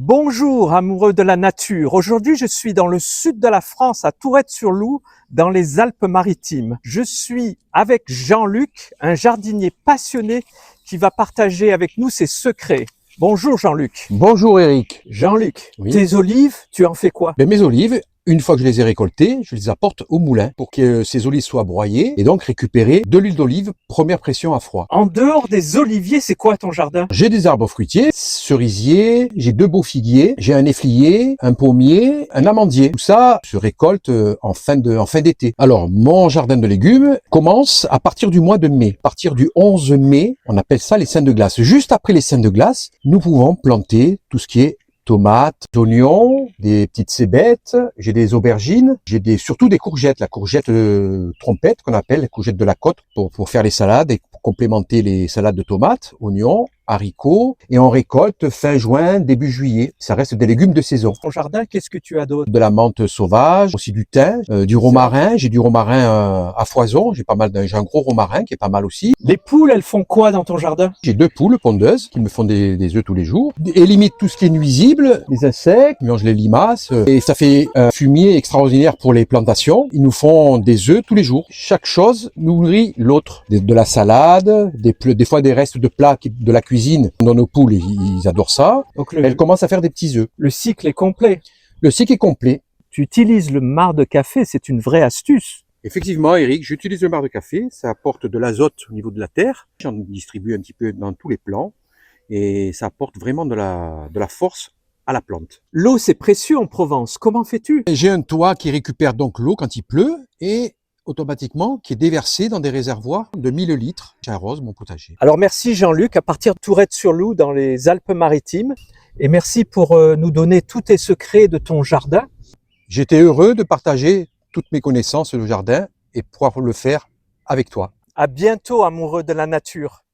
Bonjour amoureux de la nature, aujourd'hui je suis dans le sud de la France à Tourette-sur-Loup dans les Alpes-Maritimes. Je suis avec Jean-Luc, un jardinier passionné qui va partager avec nous ses secrets. Bonjour Jean-Luc. Bonjour Eric. Jean-Luc, Oui. tes olives, tu en fais quoi? Mes olives, une fois que je les ai récoltées, je les apporte au moulin pour que ces olives soient broyées et donc récupérer de l'huile d'olive première pression à froid. En dehors des oliviers, c'est quoi ton jardin? J'ai des arbres fruitiers, cerisiers, j'ai 2 beaux figuiers, j'ai un néflier, un pommier, un amandier. Tout ça se récolte en fin d'été. Alors, mon jardin de légumes commence à partir du mois de mai. À partir du 11 mai, on appelle ça les seins de glace. Juste après les seins de glace, nous pouvons planter tout ce qui est tomates, oignons, des petites cébettes, j'ai des aubergines, surtout des courgettes, la courgette trompette qu'on appelle, la courgette de la côte pour faire les salades et pour complémenter les salades de tomates, oignons, haricots, et on récolte fin juin, début juillet. Ça reste des légumes de saison. Ton jardin, qu'est-ce que tu as d'autre? De la menthe sauvage, aussi du thym, du romarin, j'ai du romarin à foison, j'ai un gros romarin qui est pas mal aussi. Les poules, elles font quoi dans ton jardin? J'ai 2 poules pondeuses qui me font des œufs tous les jours. Et limite tout ce qui est nuisible, les insectes, ils mangent les limaces. Et ça fait un fumier extraordinaire pour les plantations. Ils nous font des œufs tous les jours. Chaque chose nourrit l'autre. De la salade, des fois des restes de plats de la cuisine. Dans nos poules, ils adorent ça. Donc Elles commencent à faire des petits œufs. le cycle est complet. Le cycle est complet. Tu utilises le marc de café, c'est une vraie astuce. Effectivement, Eric, j'utilise le marc de café. Ça apporte de l'azote au niveau de la terre. J'en distribue un petit peu dans tous les plants. Et ça apporte vraiment de la force à la plante. L'eau, c'est précieux en Provence. Comment fais-tu? J'ai un toit qui récupère donc l'eau quand il pleut et automatiquement qui est déversé dans des réservoirs de 1000 litres. J'arrose mon potager. Alors merci Jean-Luc, à partir de Tourette-sur-Loup dans les Alpes-Maritimes. Et merci pour nous donner tous tes secrets de ton jardin. J'étais heureux de partager toutes mes connaissances sur le jardin et pouvoir le faire avec toi. À bientôt amoureux de la nature.